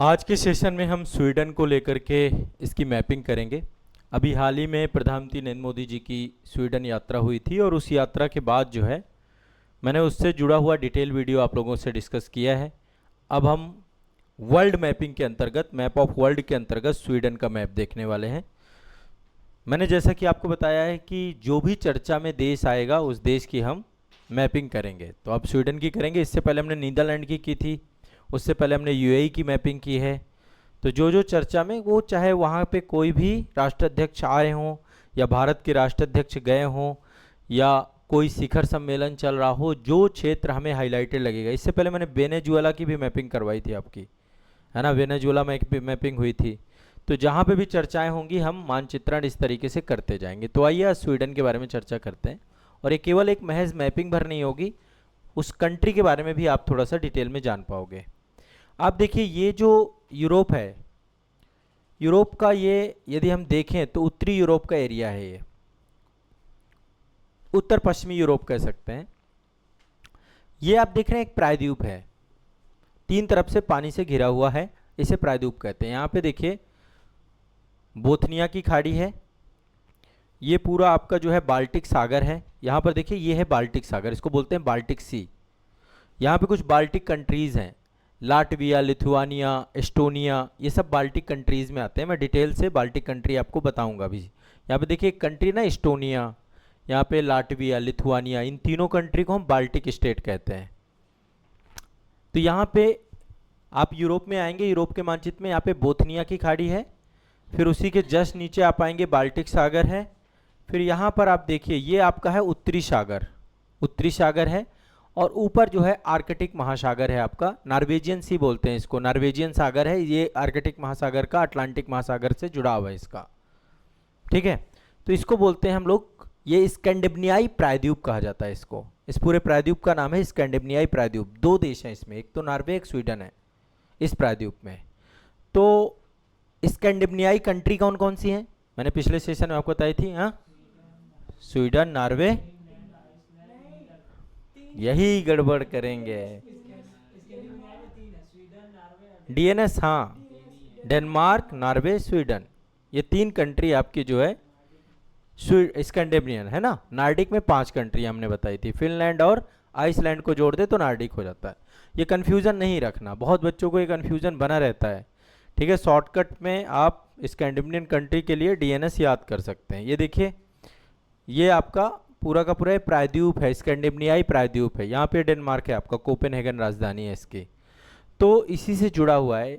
आज के सेशन में हम स्वीडन को लेकर के इसकी मैपिंग करेंगे। अभी हाल ही में प्रधानमंत्री नरेंद्र मोदी जी की स्वीडन यात्रा हुई थी और उस यात्रा के बाद जो है मैंने उससे जुड़ा हुआ डिटेल वीडियो आप लोगों से डिस्कस किया है। अब हम वर्ल्ड मैपिंग के अंतर्गत, मैप ऑफ वर्ल्ड के अंतर्गत स्वीडन का मैप देखने वाले हैं। मैंने जैसा कि आपको बताया है कि जो भी चर्चा में देश आएगा उस देश की हम मैपिंग करेंगे। तो अब स्वीडन की करेंगे। इससे पहले हमने नीदरलैंड की थी, उससे पहले हमने यूएई की मैपिंग की है। तो जो जो चर्चा में, वो चाहे वहाँ पे कोई भी राष्ट्राध्यक्ष आए हों या भारत के राष्ट्राध्यक्ष गए हों या कोई शिखर सम्मेलन चल रहा हो, जो क्षेत्र हमें हाईलाइटेड लगेगा। इससे पहले मैंने वेनेजुएला की भी मैपिंग करवाई थी आपकी, है ना, वेनेजुएला में एक मैपिंग हुई थी। तो जहाँ पे भी चर्चाएं होंगी हम मानचित्रण इस तरीके से करते जाएंगे। तो आइए आज स्वीडन के बारे में चर्चा करते हैं। और ये केवल एक महज मैपिंग भर नहीं होगी, उस कंट्री के बारे में भी आप थोड़ा सा डिटेल में जान पाओगे। आप देखिए, ये जो यूरोप है, यूरोप का ये यदि हम देखें तो उत्तरी यूरोप का एरिया है। ये उत्तर पश्चिमी यूरोप कह सकते हैं। ये आप देख रहे हैं एक प्रायद्वीप है, तीन तरफ से पानी से घिरा हुआ है, इसे प्रायद्वीप कहते हैं। यहाँ पे देखिए बोथनिया की खाड़ी है, ये पूरा आपका जो है बाल्टिक सागर है। यहाँ पर देखिए ये है बाल्टिक सागर, इसको बोलते हैं बाल्टिक सी। यहाँ पे कुछ बाल्टिक कंट्रीज़ हैं, लाटविया, लिथुआनिया, एस्टोनिया, ये सब बाल्टिक कंट्रीज़ में आते हैं। मैं डिटेल से बाल्टिक कंट्री आपको बताऊंगा अभी। यहाँ पे देखिए एक कंट्री ना एस्टोनिया, यहाँ पे लाटविया, लिथुआनिया, इन तीनों कंट्री को हम बाल्टिक स्टेट कहते हैं। तो यहाँ पे आप यूरोप में आएंगे, यूरोप के मानचित्र में यहाँ पे बोथनिया की खाड़ी है, फिर उसी के जस्ट नीचे आप आएंगे बाल्टिक सागर है, फिर यहाँ पर आप देखिए ये आपका है उत्तरी सागर, उत्तरी सागर है, और ऊपर जो है आर्कटिक महासागर है आपका, नॉर्वेजियन सी बोलते हैं इसको, नॉर्वेजियन सागर है ये, आर्कटिक महासागर का अटलांटिक महासागर से जुड़ा हुआ है इसका, ठीक है। तो इसको बोलते हैं हम लोग, ये स्कैंडिनेवियाई प्रायद्वीप कहा जाता है इसको। इस पूरे प्रायद्वीप का नाम है स्कैंडिनेवियाई प्रायद्वीप। दो देश हैं इसमें, एक तो नॉर्वे, एक स्वीडन है इस प्रायद्वीप में। तो स्कैंडिनेवियाई कंट्री कौन कौन सी हैं, मैंने पिछले सेशन में आपको बताई थी। हाँ, स्वीडन, नॉर्वे, यही गड़बड़ करेंगे, डीएनएस, हाँ, डेनमार्क, नॉर्वे, स्वीडन, ये तीन कंट्री आपकी जो है स्कैंडिनेवियन है ना। नार्डिक में 5 कंट्री हमने बताई थी, फिनलैंड और आइसलैंड को जोड़ दे तो नार्डिक हो जाता है। ये कन्फ्यूज़न नहीं रखना, बहुत बच्चों को ये कन्फ्यूज़न बना रहता है, ठीक है। शॉर्टकट में आप स्कैंडिनेवियन कंट्री के लिए डीएनएस याद कर सकते हैं। ये देखिए ये आपका पूरा का पूरा प्रायद्वीप है, स्कैंडिनेवियाई प्रायद्वीप है। यहाँ पे डेनमार्क है आपका, कोपेनहेगन राजधानी है इसकी, तो इसी से जुड़ा हुआ है।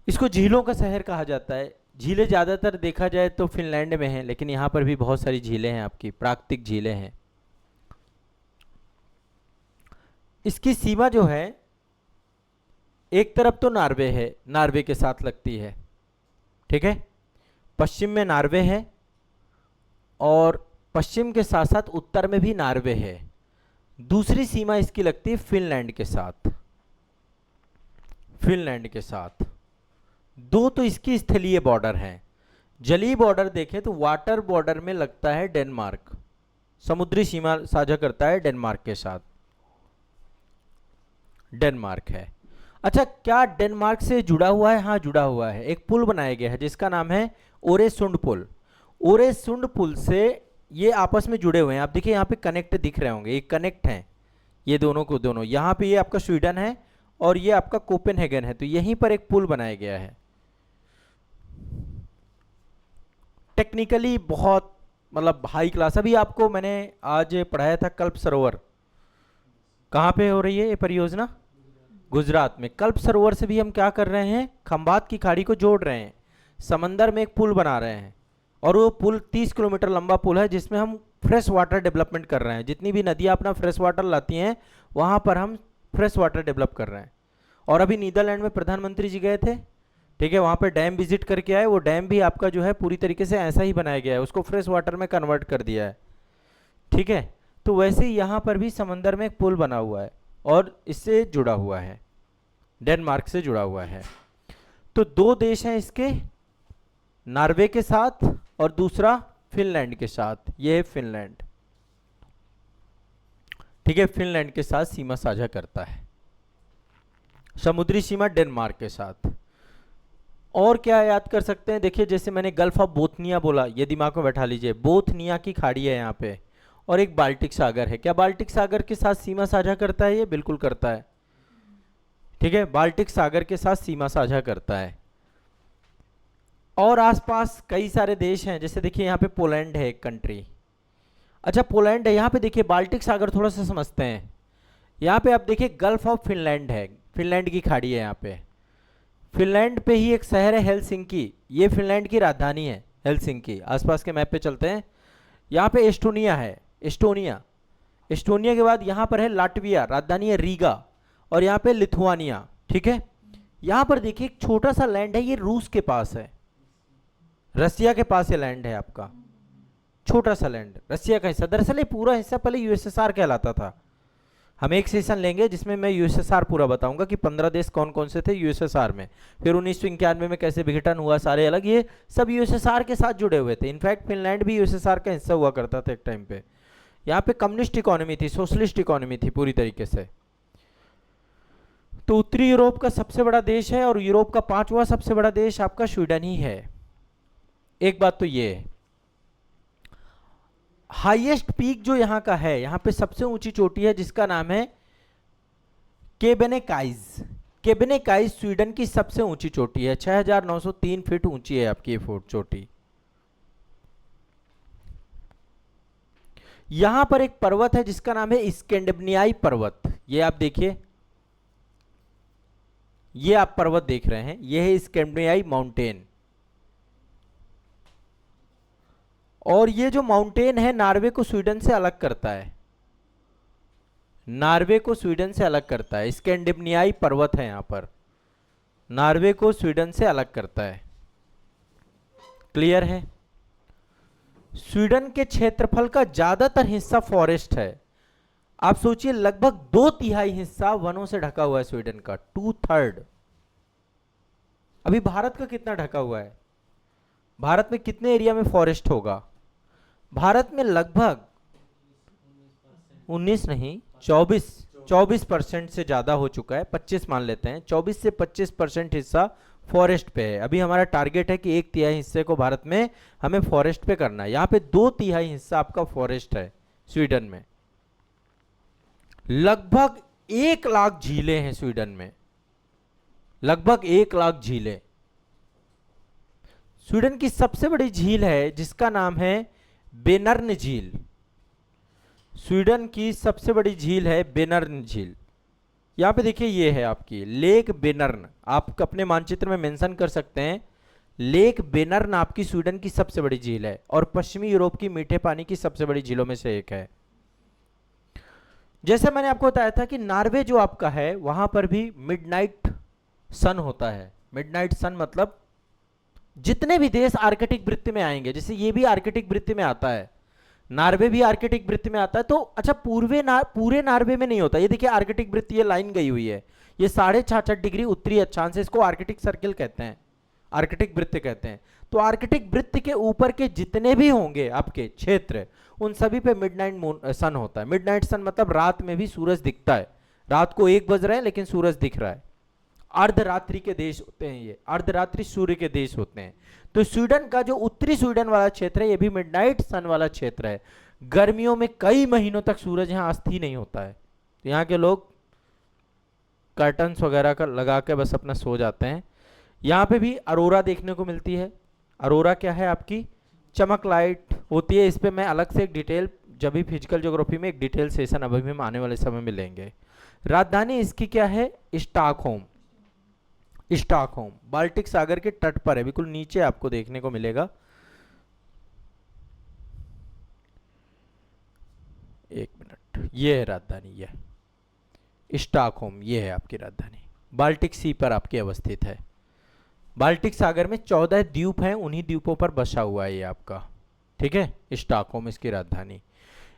इसको झीलों का शहर कहा जाता है। झीलें ज़्यादातर देखा जाए तो फिनलैंड में हैं, लेकिन यहाँ पर भी बहुत सारी झीलें हैं आपकी, प्राकृतिक झीलें हैं। इसकी सीमा जो है एक तरफ तो नॉर्वे है, नॉर्वे के साथ लगती है, ठीक है, पश्चिम में नॉर्वे है और पश्चिम के साथ साथ उत्तर में भी नॉर्वे है। दूसरी सीमा इसकी लगती है फिनलैंड के साथ, फिनलैंड के साथ। दो तो इसकी स्थलीय बॉर्डर हैं। जलीय बॉर्डर देखें तो वाटर बॉर्डर में लगता है डेनमार्क, समुद्री सीमा साझा करता है डेनमार्क के साथ, डेनमार्क है। अच्छा, क्या डेनमार्क से जुड़ा हुआ है? हाँ, जुड़ा हुआ है। एक पुल बनाया गया है जिसका नाम है ओरेसुंड पुल। ओरेसुंड पुल से ये आपस में जुड़े हुए हैं। आप देखिए यहाँ पे कनेक्ट दिख रहे होंगे, ये कनेक्ट हैं ये दोनों को दोनों। यहाँ पे ये आपका स्वीडन है और ये आपका कोपेनहेगन है, तो यहीं पर एक पुल बनाया गया है। टेक्निकली बहुत मतलब हाई क्लास। अभी आपको मैंने आज पढ़ाया था कल्प सरोवर, कहाँ पे हो रही है ये परियोजना? गुजरात में। कल्प सरोवर से भी हम क्या कर रहे हैं, खंबात की खाड़ी को जोड़ रहे हैं, समंदर में एक पुल बना रहे हैं, और वो पुल 30 किलोमीटर लंबा पुल है जिसमें हम फ्रेश वाटर डेवलपमेंट कर रहे हैं। जितनी भी नदियाँ अपना फ्रेश वाटर लाती हैं वहाँ पर हम फ्रेश वाटर डेवलप कर रहे हैं। और अभी नीदरलैंड में प्रधानमंत्री जी गए थे, ठीक है, वहाँ पर डैम विजिट करके आए। वो डैम भी आपका जो है पूरी तरीके से ऐसा ही बनाया गया है, उसको फ्रेश वाटर में कन्वर्ट कर दिया है, ठीक है। तो वैसे ही यहाँ पर भी समंदर में एक पुल बना हुआ है और इससे जुड़ा हुआ है, डेनमार्क से जुड़ा हुआ है। तो दो देश हैं इसके, नॉर्वे के साथ और दूसरा फिनलैंड के साथ। ये है फिनलैंड, ठीक है, फिनलैंड के साथ सीमा साझा करता है। समुद्री सीमा डेनमार्क के साथ। और क्या याद कर सकते हैं, देखिए जैसे मैंने गल्फ ऑफ बोथनिया बोला, ये दिमाग में बैठा लीजिए, बोथनिया की खाड़ी है यहाँ पे, और एक बाल्टिक सागर है। क्या बाल्टिक सागर के साथ सीमा साझा करता है? ये बिल्कुल करता है, ठीक है, बाल्टिक सागर के साथ सीमा साझा करता है। और आसपास कई सारे देश हैं, जैसे देखिए यहाँ पे पोलैंड है एक कंट्री। अच्छा पोलैंड है, यहाँ पे देखिए बाल्टिक सागर थोड़ा सा समझते हैं। यहाँ पे आप देखिए गल्फ ऑफ फिनलैंड है, फिनलैंड की खाड़ी है यहाँ पे। फिनलैंड पे ही एक शहर है हेलसिंकी, ये फिनलैंड की राजधानी है हेलसिंकी। आसपास के मैप पे चलते हैं, यहाँ पे एस्टोनिया है, एस्टोनिया। एस्टोनिया के बाद यहाँ पर है लाटविया, राजधानी है रीगा, और यहाँ पे लिथुआनिया, ठीक है। यहाँ पर देखिए एक छोटा सा लैंड है, ये रूस के पास है, रसिया के पास ये लैंड है आपका, छोटा सा लैंड रसिया का हिस्सा। दरअसल ये पूरा हिस्सा पहले यूएसएसआर कहलाता था। हम एक सेशन लेंगे जिसमें मैं यूएसएसआर पूरा बताऊंगा कि 15 देश कौन कौन से थे यूएसएसआर में, फिर 1991 में कैसे विघटन हुआ, सारे अलग, ये सब यूएसएसआर के साथ जुड़े हुए थे। इनफैक्ट फिनलैंड भी यूएसएसआर का हिस्सा हुआ करता था एक टाइम पे। यहाँ पे कम्युनिस्ट इकोनॉमी थी, सोशलिस्ट इकोनॉमी थी पूरी तरीके से। तो उत्तरी यूरोप का सबसे बड़ा देश है, और यूरोप का 5वां सबसे बड़ा देश आपका स्वीडन ही है। एक बात तो ये है, हाईएस्ट पीक जो यहाँ का है, यहाँ पे सबसे ऊंची चोटी है जिसका नाम है केबेनेकाइज। केबेनेकाइज स्वीडन की सबसे ऊंची चोटी है, 6903 फीट ऊंची है आपकी ये फोर्ट चोटी। यहां पर एक पर्वत है जिसका नाम है स्कैंडिनेवियाई पर्वत। ये आप देखिए, ये आप पर्वत देख रहे हैं, ये है स्कैंडिनेवियाई माउंटेन। और ये जो माउंटेन है नॉर्वे को स्वीडन से अलग करता है, नॉर्वे को स्वीडन से अलग करता है। स्कैंडिनेवियाई पर्वत है यहां पर, नॉर्वे को स्वीडन से अलग करता है। क्लियर है? स्वीडन के क्षेत्रफल का ज्यादातर हिस्सा फॉरेस्ट है। आप सोचिए लगभग 2/3 हिस्सा वनों से ढका हुआ है स्वीडन का, 2/3। अभी भारत का कितना ढका हुआ है? भारत में कितने एरिया में फॉरेस्ट होगा? भारत में लगभग 19 नहीं 24% से ज्यादा हो चुका है, 25 मान लेते हैं, 24 से 25% हिस्सा फॉरेस्ट पे है। अभी हमारा टारगेट है कि 1/3 हिस्से को भारत में हमें फॉरेस्ट पे करना है। यहाँ पे 2/3 हिस्सा आपका फॉरेस्ट है स्वीडन में। लगभग 1 लाख झीलें हैं स्वीडन में, लगभग 1 लाख झीलें। स्वीडन की सबसे बड़ी झील है जिसका नाम है बेनर्न झील। स्वीडन की सबसे बड़ी झील है बेनर्न झील। यहां पे देखिए ये है आपकी लेक बेनर्न, आप अपने मानचित्र में मेंशन कर सकते हैं। लेक बेनर्न आपकी स्वीडन की सबसे बड़ी झील है और पश्चिमी यूरोप की मीठे पानी की सबसे बड़ी झीलों में से एक है। जैसे मैंने आपको बताया था कि नॉर्वे जो आपका है वहां पर भी मिडनाइट सन होता है। मिडनाइट सन मतलब जितने भी देश आर्कटिक वृत्ति में आएंगे, जैसे ये भी आर्कटिक वृत्ति में आता है, नॉर्वे भी आर्कटिक वृत्ति में आता है। तो अच्छा पूरे नॉर्वे में नहीं होता। ये देखिए आर्कटिक वृत्ति, ये लाइन गई हुई है, ये 66.5 डिग्री उत्तरी अक्षांश से, इसको आर्कटिक सर्किल कहते हैं, आर्कटिक वृत्त कहते हैं। तो आर्कटिक वृत्त के ऊपर के जितने भी होंगे आपके क्षेत्र, उन सभी पे मिडनाइट सन होता है। मिडनाइट सन मतलब रात में भी सूरज दिखता है, रात को 1 बज रहे हैं लेकिन सूरज दिख रहा है। अर्धरात्रि के देश होते हैं ये, अर्धरात्रि सूर्य के देश होते हैं। तो स्वीडन का जो उत्तरी स्वीडन वाला क्षेत्र है ये भी मिडनाइट सन वाला क्षेत्र है। गर्मियों में कई महीनों तक सूरज यहाँ अस्त ही नहीं होता है, तो यहाँ के लोग कर्टन्स वगैरह का लगा के बस अपना सो जाते हैं। यहाँ पे भी अरोरा देखने को मिलती है। अरोरा क्या है आपकी? चमक लाइट होती है। इस पर मैं अलग से एक डिटेल, जब भी फिजिकल ज्योग्राफी में एक डिटेल सेशन अभी हम आने वाले समय में लेंगे। राजधानी इसकी क्या है? स्टॉकहोम। स्टॉकहोम बाल्टिक सागर के तट पर है, बिल्कुल नीचे आपको देखने को मिलेगा। एक मिनट, ये है राजधानी, ये स्टॉकहोम, ये है आपकी राजधानी। बाल्टिक सी पर आपकी अवस्थित है। बाल्टिक सागर में 14 द्वीप हैं, उन्हीं द्वीपों पर बसा हुआ है ये आपका, ठीक है। स्टॉकहोम इसकी राजधानी।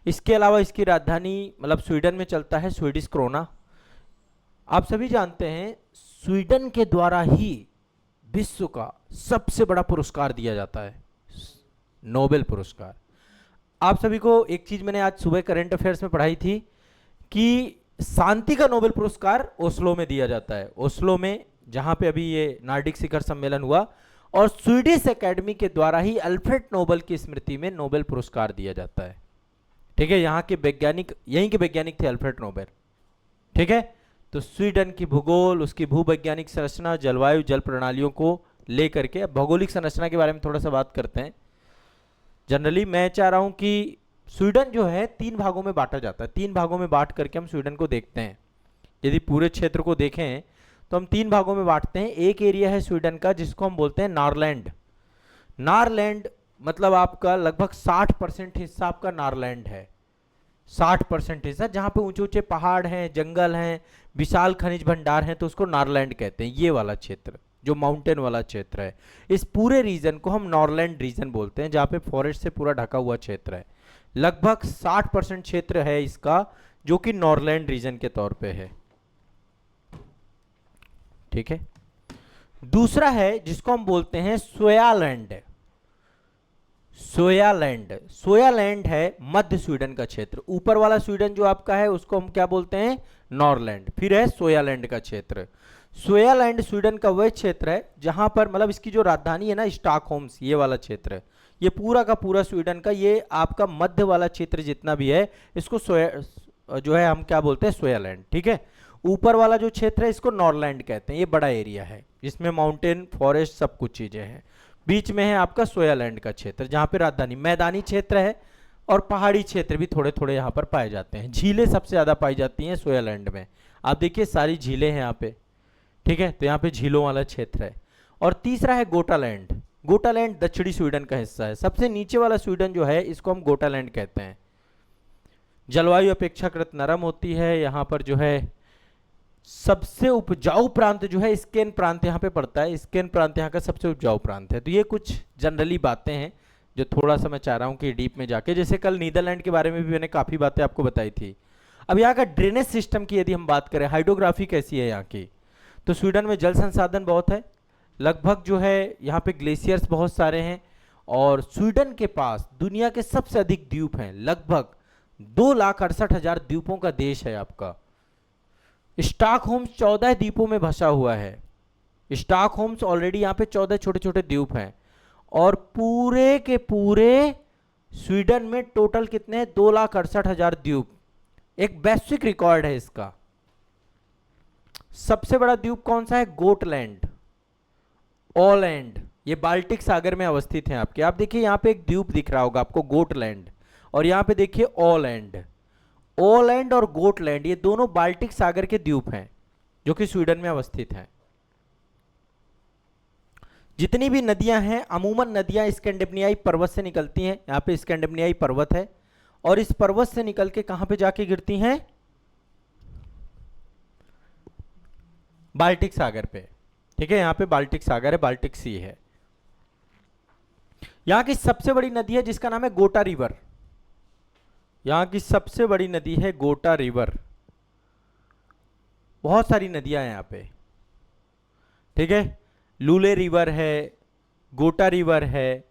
इसके अलावा इसकी राजधानी मतलब स्वीडन में चलता है स्वीडिश क्रोना। आप सभी जानते हैं स्वीडन के द्वारा ही विश्व का सबसे बड़ा पुरस्कार दिया जाता है, नोबेल पुरस्कार। आप सभी को एक चीज मैंने आज सुबह करंट अफेयर्स में पढ़ाई थी कि शांति का नोबेल पुरस्कार ओस्लो में दिया जाता है, ओस्लो में, जहां पे अभी ये नार्डिक शिखर सम्मेलन हुआ, और स्वीडिश एकेडमी के द्वारा ही अल्फ्रेड नोबेल की स्मृति में नोबेल पुरस्कार दिया जाता है। ठीक है, यहाँ के वैज्ञानिक, यहीं के वैज्ञानिक थे अल्फ्रेड नोबेल। ठीक है, तो स्वीडन की भूगोल, उसकी भूवैज्ञानिक संरचना, जलवायु, जल प्रणालियों को लेकर के, अब भौगोलिक संरचना के बारे में थोड़ा सा बात करते हैं। जनरली मैं चाह रहा हूं कि स्वीडन जो है 3 भागों में बांटा जाता है, 3 भागों में बांट करके हम स्वीडन को देखते हैं। यदि पूरे क्षेत्र को देखें तो हम 3 भागों में बांटते हैं। एक एरिया है स्वीडन का जिसको हम बोलते हैं नॉरलैंड। नॉरलैंड मतलब आपका लगभग 60% हिस्सा आपका नॉरलैंड है, 60% हिस्सा, जहां पे ऊंचे ऊंचे पहाड़ हैं, जंगल हैं, विशाल खनिज भंडार हैं, तो उसको नॉरलैंड कहते हैं। ये वाला क्षेत्र जो माउंटेन वाला क्षेत्र है, इस पूरे रीजन को हम नॉरलैंड रीजन बोलते हैं, जहां पे फॉरेस्ट से पूरा ढका हुआ क्षेत्र है। लगभग 60% क्षेत्र है इसका जो कि नॉरलैंड रीजन के तौर पे है। ठीक है, दूसरा है जिसको हम बोलते हैं सोयालैंड। सोयालैंड, सोयालैंड है मध्य स्वीडन का क्षेत्र। ऊपर वाला स्वीडन जो आपका है उसको हम क्या बोलते हैं, नॉरलैंड। फिर है सोयालैंड का क्षेत्र। सोयालैंड स्वीडन का वह क्षेत्र है जहां पर, मतलब इसकी जो राजधानी है ना स्टॉकहोम्स, ये वाला क्षेत्र, ये पूरा का पूरा स्वीडन का, ये आपका मध्य वाला क्षेत्र जितना भी है, इसको जो है हम क्या बोलते हैं, सोयालैंड। ठीक है, ऊपर वाला जो क्षेत्र है इसको नॉरलैंड कहते हैं। ये बड़ा एरिया है जिसमें माउंटेन, फॉरेस्ट, सब कुछ चीजें हैं। बीच में है आपका सोयालैंड का क्षेत्र जहां पे राजधानी, मैदानी क्षेत्र है, और पहाड़ी क्षेत्र भी थोड़े थोड़े यहाँ पर पाए जाते हैं। झीलें सबसे ज़्यादा पाई जाती हैं सोयालैंड में। आप देखिए सारी झीलें हैं यहाँ पे। ठीक है, तो यहाँ पे झीलों वाला क्षेत्र है। और तीसरा है गोटालैंड। गोटालैंड दक्षिणी स्वीडन का हिस्सा है। सबसे नीचे वाला स्वीडन जो है इसको हम गोटालैंड कहते हैं। जलवायु अपेक्षाकृत नरम होती है। यहाँ पर जो है सबसे उपजाऊ प्रांत जो है स्केन प्रांत यहाँ पे पड़ता है। स्केन प्रांत यहाँ का सबसे उपजाऊ प्रांत है। तो ये कुछ जनरली बातें हैं जो थोड़ा सा मैं चाह रहा हूँ कि डीप में जाके, जैसे कल नीदरलैंड के बारे में भी मैंने काफ़ी बातें आपको बताई थी। अब यहाँ का ड्रेनेज सिस्टम की यदि हम बात करें, हाइड्रोग्राफी कैसी है यहाँ की, तो स्वीडन में जल संसाधन बहुत है। लगभग जो है यहाँ पे ग्लेशियर्स बहुत सारे हैं, और स्वीडन के पास दुनिया के सबसे अधिक द्वीप हैं। लगभग 2,68,000 द्वीपों का देश है आपका। स्टॉकहोम्स 14 द्वीपों में बसा हुआ है। स्टॉकहोम्स ऑलरेडी यहाँ पे 14 छोटे छोटे द्वीप हैं, और पूरे के पूरे स्वीडन में टोटल कितने हैं, 2,68,000 द्वीप। एक वैश्विक रिकॉर्ड है इसका। सबसे बड़ा द्वीप कौन सा है, गोटलैंड, ओलैंड, ये बाल्टिक सागर में अवस्थित है आपके। आप देखिए यहाँ पे एक द्वीप दिख रहा होगा आपको, गोटलैंड, और यहाँ पे देखिए ओलैंड। ओलैंड और गोटलैंड ये दोनों बाल्टिक सागर के द्वीप हैं जो कि स्वीडन में अवस्थित हैं। जितनी भी नदियां हैं, अमूमन नदियां स्कैंडिनेवियाई पर्वत से निकलती हैं। यहाँ पे स्कैंडिनेवियाई पर्वत है, और इस पर्वत से निकल के कहां पे जाके गिरती हैं, बाल्टिक सागर पे। ठीक है, यहाँ पे बाल्टिक सागर है, बाल्टिक सी है। यहाँ की सबसे बड़ी नदी है जिसका नाम है गोटा रिवर। यहाँ की सबसे बड़ी नदी है गोटा रिवर। बहुत सारी नदियां हैं यहाँ पे। ठीक है, लूले रिवर है, गोटा रिवर है,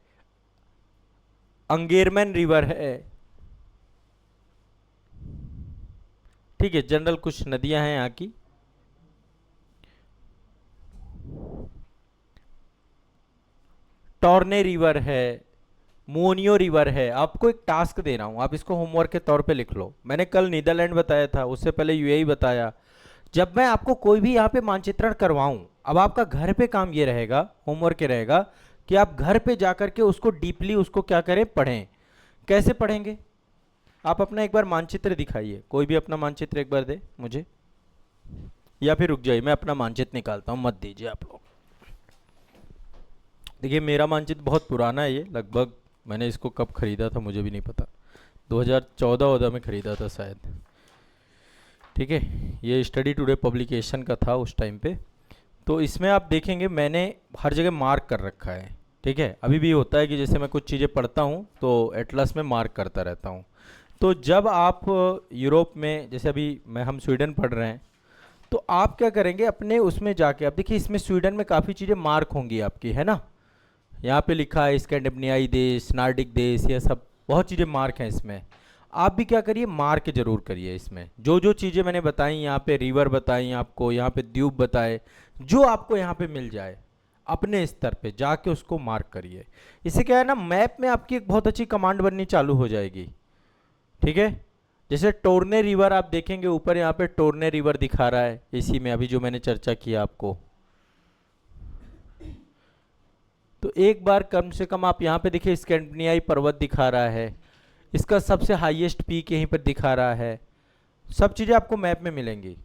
अंगेरमैन रिवर है। ठीक है, जनरल कुछ नदियां हैं यहाँ की। टॉर्ने रिवर है, मोनियो रिवर है। आपको एक टास्क दे रहा हूं, आप इसको होमवर्क के तौर पे लिख लो। मैंने कल नीदरलैंड बताया था, उससे पहले यूएई बताया। जब मैं आपको कोई भी यहाँ पे मानचित्रण करवाऊं, अब आपका घर पे काम ये रहेगा, होमवर्क ये रहेगा कि आप घर पे जाकर के उसको डीपली उसको क्या करें, पढ़ें। कैसे पढ़ेंगे, आप अपना एक बार मानचित्र दिखाइए। कोई भी अपना मानचित्र एक बार दे मुझे, या फिर रुक जाइए मैं अपना मानचित्र निकालता हूँ, मत दीजिए आप लोग। देखिए मेरा मानचित्र बहुत पुराना है, ये लगभग मैंने इसको कब खरीदा था मुझे भी नहीं पता, 2014 में खरीदा था शायद। ठीक है, ये स्टडी टुडे पब्लिकेशन का था उस टाइम पे। तो इसमें आप देखेंगे मैंने हर जगह मार्क कर रखा है। ठीक है, अभी भी होता है कि जैसे मैं कुछ चीज़ें पढ़ता हूँ तो एटलस में मार्क करता रहता हूँ। तो जब आप यूरोप में, जैसे अभी हम स्वीडन पढ़ रहे हैं, तो आप क्या करेंगे, अपने उसमें जाके आप देखिए, इसमें स्वीडन में काफ़ी चीज़ें मार्क होंगी आपकी, है ना। यहाँ पे लिखा है स्कैंडिनेवियाई देश, नॉर्डिक देश, ये सब बहुत चीज़ें मार्क हैं इसमें। आप भी क्या करिए, मार्क जरूर करिए इसमें। जो जो चीज़ें मैंने बताई, यहाँ पे रिवर बताई आपको, यहाँ पे द्वीप बताए, जो आपको यहाँ पे मिल जाए अपने स्तर पे जाके उसको मार्क करिए। इससे क्या है ना, मैप में आपकी एक बहुत अच्छी कमांड बननी चालू हो जाएगी। ठीक है, जैसे टोरने रिवर आप देखेंगे ऊपर, यहाँ पे टोरने रिवर दिखा रहा है इसी में अभी जो मैंने चर्चा किया आपको। तो एक बार कम से कम आप यहाँ पे देखिए, स्कैंडिनेवियाई पर्वत दिखा रहा है, इसका सबसे हाईएस्ट पीक यहीं पर दिखा रहा है। सब चीज़ें आपको मैप में मिलेंगी।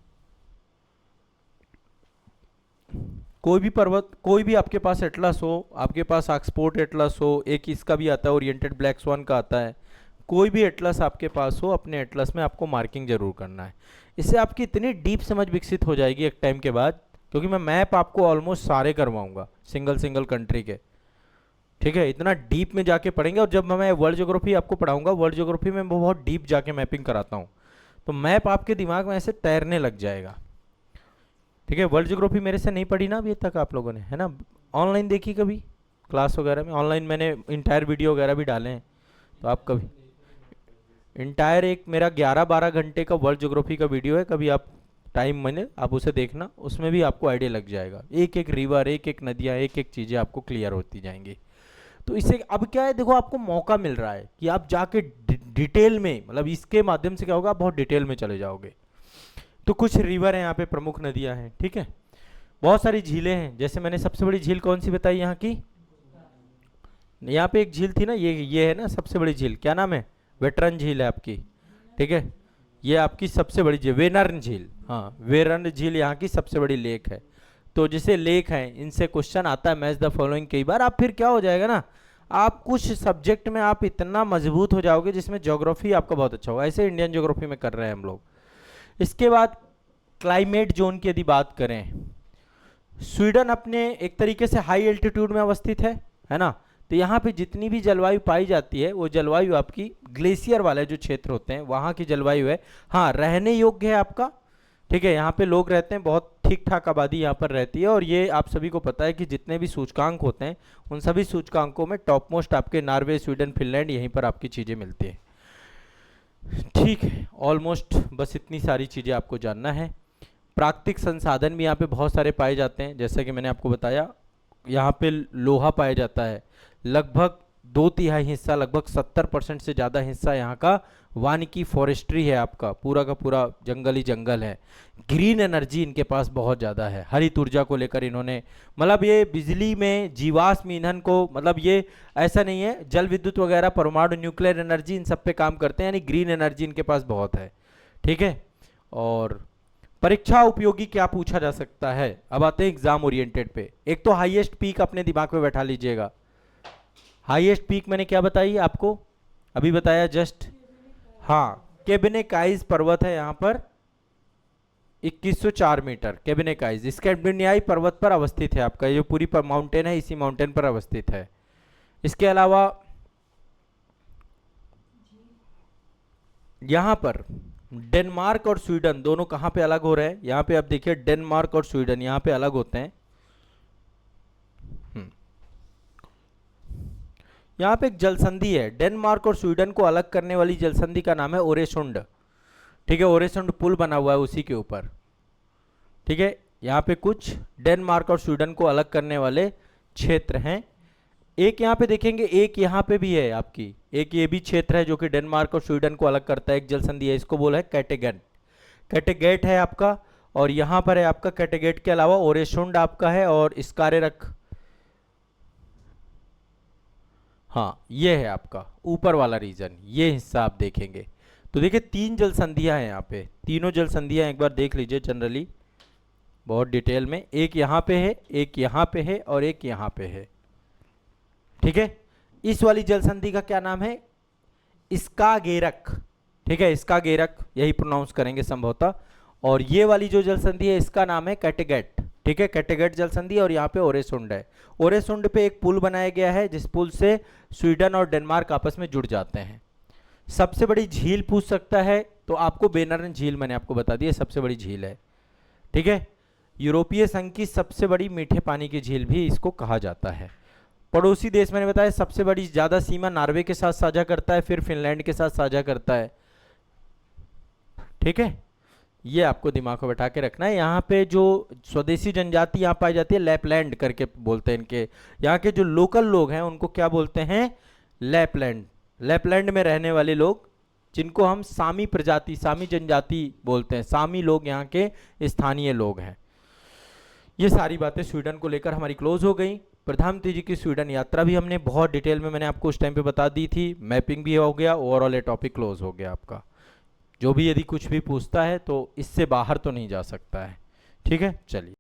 कोई भी पर्वत, कोई भी आपके पास एटलस हो, आपके पास ऑक्सफोर्ड एटलस हो, एक इसका भी आता है ओरिएंटेड ब्लैक स्वान का आता है, कोई भी एटलस आपके पास हो, अपने एटलस में आपको मार्किंग जरूर करना है। इससे आपकी इतनी डीप समझ विकसित हो जाएगी एक टाइम के बाद, क्योंकि मैं मैप आपको ऑलमोस्ट सारे करवाऊंगा सिंगल कंट्री के। ठीक है, इतना डीप में जाके पढ़ेंगे। और जब मैं वर्ल्ड ज्योग्राफी आपको पढ़ाऊंगा, वर्ल्ड ज्योग्राफी में बहुत डीप जाके मैपिंग कराता हूँ, तो मैप आपके दिमाग में ऐसे तैरने लग जाएगा। ठीक है, वर्ल्ड ज्योग्राफी मेरे से नहीं पढ़ी ना अभी तक आप लोगों ने, है ना? ऑनलाइन देखी कभी क्लास वगैरह में? ऑनलाइन मैंने इंटायर वीडियो वगैरह भी डाले हैं, तो आप कभी इंटायर एक मेरा 11-12 घंटे का वर्ल्ड ज्योग्राफी का वीडियो है, कभी आप टाइम मैंने आप उसे देखना, उसमें भी आपको आइडिया लग जाएगा। एक एक रिवर, एक एक नदियाँ, एक एक चीज़ें आपको क्लियर होती जाएंगी। तो इससे अब क्या है, देखो आपको मौका मिल रहा है कि आप जाके डिटेल में, मतलब इसके माध्यम से क्या होगा, आप बहुत डिटेल में चले जाओगे। तो कुछ रिवर हैं यहाँ पे, प्रमुख नदियाँ हैं। ठीक है, बहुत सारी झीलें हैं। जैसे मैंने सबसे बड़ी झील कौन सी बताई यहाँ की? यहाँ पे एक झील थी ना, ये है ना सबसे बड़ी झील, क्या नाम है? वेटरन झील है आपकी। ठीक है, ये आपकी सबसे बड़ी झील वेनर्न झील। हाँ, वेनर्न झील यहाँ की सबसे बड़ी लेक है। तो जैसे लेक है, इनसे क्वेश्चन आता है मैच द फॉलोइंग कई बार। आप फिर क्या हो जाएगा ना, आप कुछ सब्जेक्ट में आप इतना मजबूत हो जाओगे जिसमें ज्योग्राफी आपका बहुत अच्छा होगा। ऐसे इंडियन ज्योग्राफी में कर रहे हैं हम लोग। इसके बाद क्लाइमेट जोन की यदि बात करें, स्वीडन अपने एक तरीके से हाई एल्टीट्यूड में अवस्थित है ना? तो यहाँ पे जितनी भी जलवायु पाई जाती है, वो जलवायु आपकी ग्लेशियर वाले जो क्षेत्र होते हैं वहाँ की जलवायु है। हाँ, रहने योग्य है आपका। ठीक है, यहाँ पे लोग रहते हैं, बहुत ठीक ठाक आबादी यहाँ पर रहती है। और ये आप सभी को पता है कि जितने भी सूचकांक होते हैं, उन सभी सूचकांकों में टॉप मोस्ट आपके नॉर्वे, स्वीडन, फिनलैंड, यहीं पर आपकी चीज़ें मिलती हैं। ठीक है, ऑलमोस्ट बस इतनी सारी चीज़ें आपको जानना है। प्राकृतिक संसाधन भी यहाँ पे बहुत सारे पाए जाते हैं, जैसा कि मैंने आपको बताया। यहाँ पे लोहा पाया जाता है, लगभग 2/3 हिस्सा, लगभग 70% से ज़्यादा हिस्सा यहाँ का वानिकी फॉरेस्ट्री है, आपका पूरा का पूरा जंगल ही जंगल है। ग्रीन एनर्जी इनके पास बहुत ज़्यादा है, हरित ऊर्जा को लेकर इन्होंने, मतलब ये बिजली में जीवाश्म ईंधन को, मतलब ये ऐसा नहीं है, जल विद्युत वगैरह, परमाणु, न्यूक्लियर एनर्जी, इन सब पे काम करते हैं, यानी ग्रीन एनर्जी इनके पास बहुत है। ठीक है, और परीक्षा उपयोगी क्या पूछा जा सकता है? अब आते हैं एग्जाम ओरिएंटेड पे। एक तो हाईएस्ट पीक अपने दिमाग में बैठा लीजिएगा। हाईएस्ट पीक मैंने क्या बताई आपको, अभी बताया जस्ट। हाँ, केबेनेकाइज पर्वत है यहाँ पर, 2104 मीटर केबेनेकाइज स्कैंडिनेवियाई पर्वत पर अवस्थित है आपका। ये जो पूरी माउंटेन है, इसी माउंटेन पर अवस्थित है। इसके अलावा यहाँ पर डेनमार्क और स्वीडन दोनों कहाँ पे अलग हो रहे हैं? यहाँ पे आप देखिए, डेनमार्क और स्वीडन यहाँ पे अलग होते हैं। यहाँ पे एक जलसंधि है, डेनमार्क और स्वीडन को अलग करने वाली जलसंधि का नाम है ओरेसुंड। ठीक है, ओरेसुंड पुल बना हुआ है उसी के ऊपर। ठीक है, यहाँ पे कुछ डेनमार्क और स्वीडन को अलग करने वाले क्षेत्र हैं। एक यहाँ पे देखेंगे, एक यहाँ पे भी है आपकी, एक ये भी क्षेत्र है जो कि डेनमार्क और स्वीडन को अलग करता है, एक जलसंधि है, इसको बोला है कैटेगन। कैटेगेट है आपका, और यहाँ पर है आपका कैटेगेट के अलावा ओरेसुंड आपका है, और स्कारेरक। हाँ, ये है आपका ऊपर वाला रीजन, ये हिस्सा आप देखेंगे। तो देखिए 3 जलसंधियाँ हैं यहाँ पे, तीनों जलसंधियाँ एक बार देख लीजिए जनरली बहुत डिटेल में। एक यहाँ पे है, एक यहाँ पे है, और एक यहाँ पे है। ठीक है, इस वाली जलसंधि का क्या नाम है? स्कागेरक। ठीक है, स्कागेरक यही प्रोनाउंस करेंगे संभवतः। और ये वाली जो जलसंधि है, इसका नाम है कैटेगेट। ठीक है, कैटेगेट जलसंधि, और यहाँ पे ओरेसुंड है। ओरेसुंड पे एक पुल बनाया गया है, जिस पुल से स्वीडन और डेनमार्क आपस में जुड़ जाते हैं। सबसे बड़ी झील पूछ सकता है, तो आपको वेनर्न झील मैंने आपको बता दिया, सबसे बड़ी झील है। ठीक है, यूरोपीय संघ की सबसे बड़ी मीठे पानी की झील भी इसको कहा जाता है। पड़ोसी देश मैंने बताया सबसे बड़ी ज़्यादा सीमा नॉर्वे के साथ साझा करता है, फिर फिनलैंड के साथ साझा करता है। ठीक है, ये आपको दिमाग में बैठा के रखना है। यहाँ पे जो स्वदेशी जनजाति यहाँ पाई जाती है, लैपलैंड करके बोलते हैं इनके। यहाँ के जो लोकल लोग हैं उनको क्या बोलते हैं? लैपलैंड। लैपलैंड में रहने वाले लोग जिनको हम सामी प्रजाति, सामी जनजाति बोलते हैं, सामी लोग यहाँ के स्थानीय लोग हैं। ये सारी बातें स्वीडन को लेकर हमारी क्लोज हो गई। प्रधानमंत्री जी की स्वीडन यात्रा भी हमने बहुत डिटेल में मैंने आपको उस टाइम पे बता दी थी, मैपिंग भी हो गया, ओवरऑल ये टॉपिक क्लोज हो गया आपका। जो भी यदि कुछ भी पूछता है तो इससे बाहर तो नहीं जा सकता है। ठीक है, चलिए।